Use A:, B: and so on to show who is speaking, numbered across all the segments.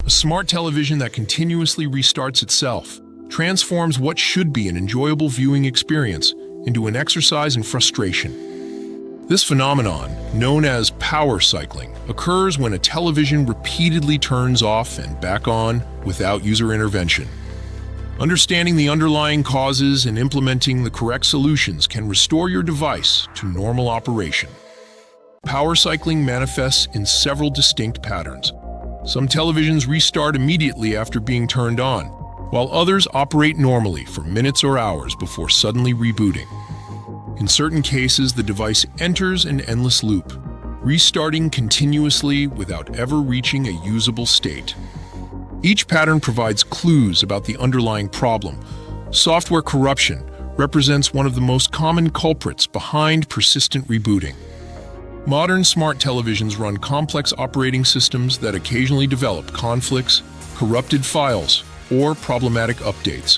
A: A smart television that continuously restarts itself transforms what should be an enjoyable viewing experience into an exercise in frustration. This phenomenon, known as power cycling, occurs when a television repeatedly turns off and back on without user intervention. Understanding the underlying causes and implementing the correct solutions can restore your device to normal operation. Power cycling manifests in several distinct patterns. Some televisions restart immediately after being turned on, while others operate normally for minutes or hours before suddenly rebooting. In certain cases, the device enters an endless loop, restarting continuously without ever reaching a usable state. Each pattern provides clues about the underlying problem. Software corruption represents one of the most common culprits behind persistent rebooting. Modern smart televisions run complex operating systems that occasionally develop conflicts, corrupted files, or problematic updates.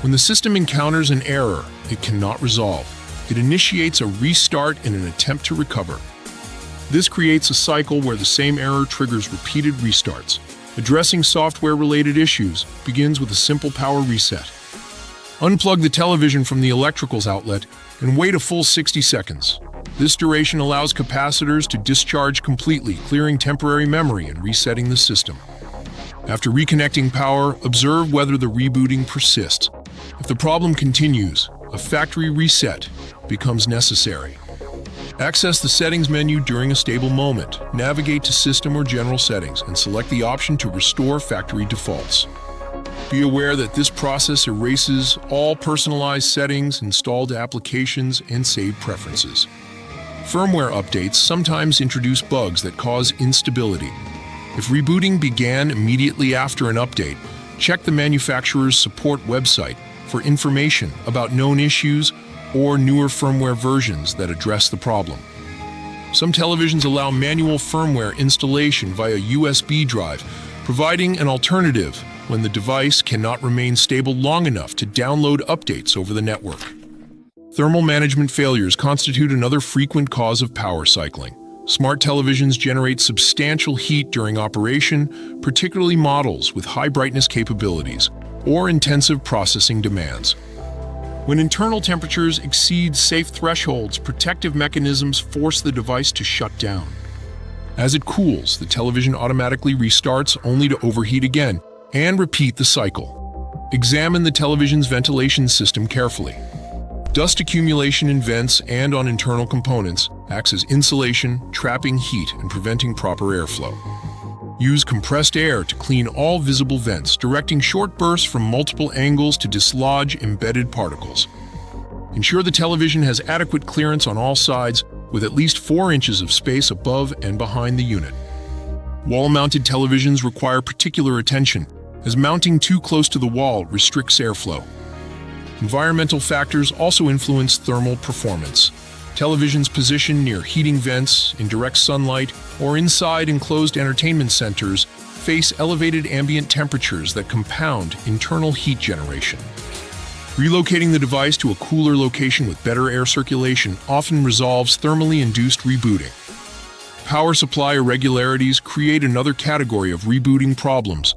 A: When the system encounters an error it cannot resolve, it initiates a restart in an attempt to recover. This creates a cycle where the same error triggers repeated restarts. Addressing software-related issues begins with a simple power reset. Unplug the television from the electricals outlet and wait a full 60 seconds. This duration allows capacitors to discharge completely, clearing temporary memory and resetting the system. After reconnecting power, observe whether the rebooting persists. If the problem continues, a factory reset becomes necessary. Access the Settings menu during a stable moment. Navigate to System or General Settings and select the option to restore factory defaults. Be aware that this process erases all personalized settings, installed applications, and saved preferences. Firmware updates sometimes introduce bugs that cause instability. If rebooting began immediately after an update, check the manufacturer's support website for information about known issues or newer firmware versions that address the problem. Some televisions allow manual firmware installation via USB drive, providing an alternative when the device cannot remain stable long enough to download updates over the network. Thermal management failures constitute another frequent cause of power cycling. Smart televisions generate substantial heat during operation, particularly models with high brightness capabilities or intensive processing demands. When internal temperatures exceed safe thresholds, protective mechanisms force the device to shut down. As it cools, the television automatically restarts only to overheat again and repeat the cycle. Examine the television's ventilation system carefully. Dust accumulation in vents and on internal components acts as insulation, trapping heat and preventing proper airflow. Use compressed air to clean all visible vents, directing short bursts from multiple angles to dislodge embedded particles. Ensure the television has adequate clearance on all sides, with at least 4 inches of space above and behind the unit. Wall-mounted televisions require particular attention, as mounting too close to the wall restricts airflow. Environmental factors also influence thermal performance. Televisions positioned near heating vents, in direct sunlight, or inside enclosed entertainment centers face elevated ambient temperatures that compound internal heat generation. Relocating the device to a cooler location with better air circulation often resolves thermally induced rebooting. Power supply irregularities create another category of rebooting problems.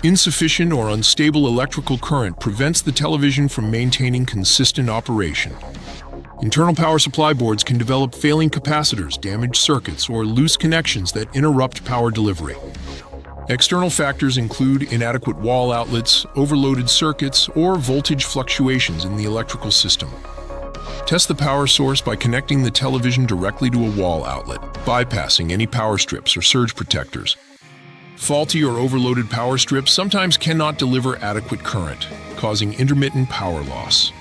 A: Insufficient or unstable electrical current prevents the television from maintaining consistent operation. Internal power supply boards can develop failing capacitors, damaged circuits, or loose connections that interrupt power delivery. External factors include inadequate wall outlets, overloaded circuits, or voltage fluctuations in the electrical system. Test the power source by connecting the television directly to a wall outlet, bypassing any power strips or surge protectors. Faulty or overloaded power strips sometimes cannot deliver adequate current, causing intermittent power loss.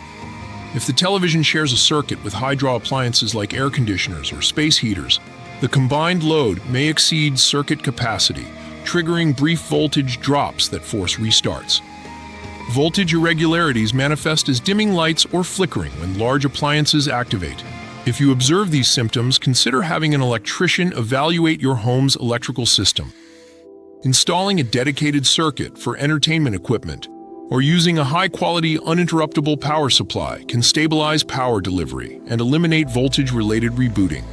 A: If the television shares a circuit with high-draw appliances like air conditioners or space heaters, the combined load may exceed circuit capacity, triggering brief voltage drops that force restarts. Voltage irregularities manifest as dimming lights or flickering when large appliances activate. If you observe these symptoms, consider having an electrician evaluate your home's electrical system. Installing a dedicated circuit for entertainment equipment or using a high-quality, uninterruptible power supply can stabilize power delivery and eliminate voltage-related rebooting.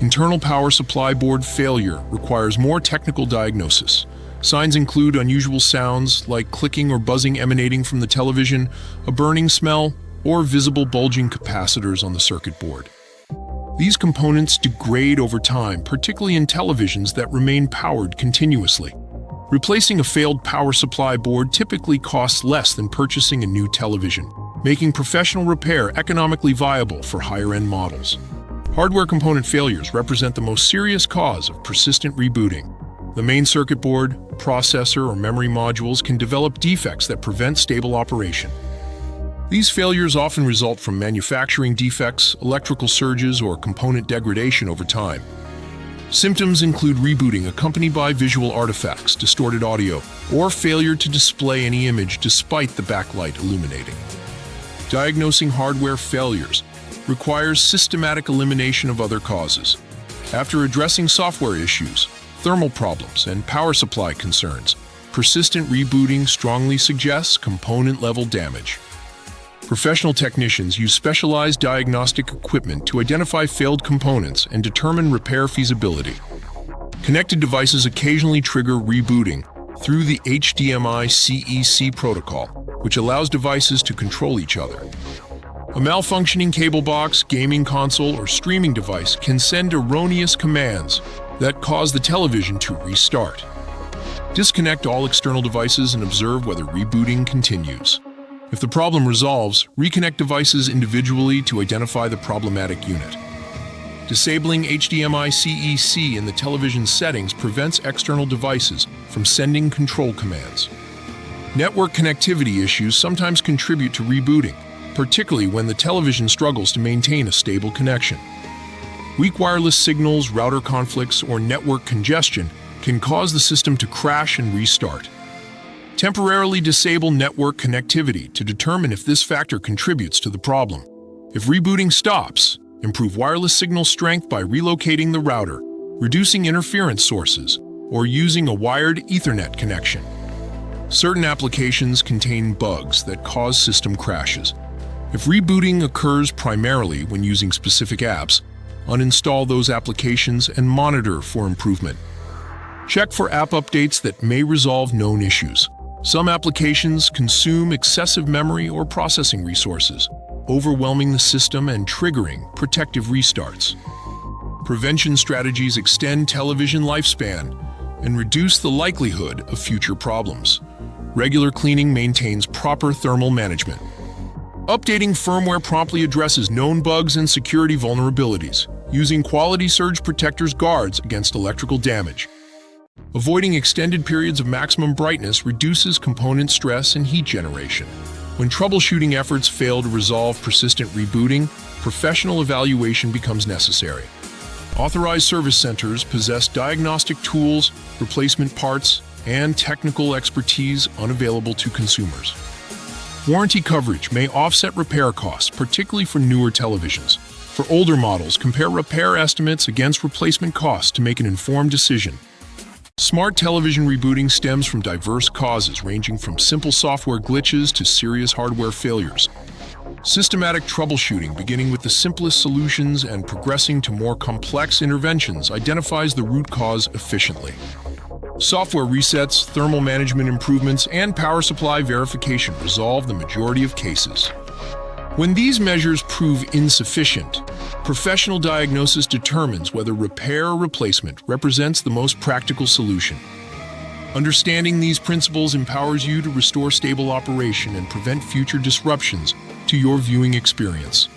A: Internal power supply board failure requires more technical diagnosis. Signs include unusual sounds like clicking or buzzing emanating from the television, a burning smell, or visible bulging capacitors on the circuit board. These components degrade over time, particularly in televisions that remain powered continuously. Replacing a failed power supply board typically costs less than purchasing a new television, making professional repair economically viable for higher-end models. Hardware component failures represent the most serious cause of persistent rebooting. The main circuit board, processor, or memory modules can develop defects that prevent stable operation. These failures often result from manufacturing defects, electrical surges, or component degradation over time. Symptoms include rebooting accompanied by visual artifacts, distorted audio, or failure to display any image despite the backlight illuminating. Diagnosing hardware failures requires systematic elimination of other causes. After addressing software issues, thermal problems, and power supply concerns, persistent rebooting strongly suggests component-level damage. Professional technicians use specialized diagnostic equipment to identify failed components and determine repair feasibility. Connected devices occasionally trigger rebooting through the HDMI CEC protocol, which allows devices to control each other. A malfunctioning cable box, gaming console, or streaming device can send erroneous commands that cause the television to restart. Disconnect all external devices and observe whether rebooting continues. If the problem resolves, reconnect devices individually to identify the problematic unit. Disabling HDMI CEC in the television settings prevents external devices from sending control commands. Network connectivity issues sometimes contribute to rebooting, particularly when the television struggles to maintain a stable connection. Weak wireless signals, router conflicts, or network congestion can cause the system to crash and restart. Temporarily disable network connectivity to determine if this factor contributes to the problem. If rebooting stops, improve wireless signal strength by relocating the router, reducing interference sources, or using a wired Ethernet connection. Certain applications contain bugs that cause system crashes. If rebooting occurs primarily when using specific apps, uninstall those applications and monitor for improvement. Check for app updates that may resolve known issues. Some applications consume excessive memory or processing resources, overwhelming the system and triggering protective restarts. Prevention strategies extend television lifespan and reduce the likelihood of future problems. Regular cleaning maintains proper thermal management. Updating firmware promptly addresses known bugs and security vulnerabilities, using quality surge protectors guards against electrical damage. Avoiding extended periods of maximum brightness reduces component stress and heat generation. When troubleshooting efforts fail to resolve persistent rebooting, professional evaluation becomes necessary. Authorized service centers possess diagnostic tools, replacement parts, and technical expertise unavailable to consumers. Warranty coverage may offset repair costs, particularly for newer televisions. For older models, compare repair estimates against replacement costs to make an informed decision. Smart television rebooting stems from diverse causes ranging from simple software glitches to serious hardware failures. Systematic troubleshooting, beginning with the simplest solutions and progressing to more complex interventions, identifies the root cause efficiently. Software resets, thermal management improvements, and power supply verification resolve the majority of cases. When these measures prove insufficient, professional diagnosis determines whether repair or replacement represents the most practical solution. Understanding these principles empowers you to restore stable operation and prevent future disruptions to your viewing experience.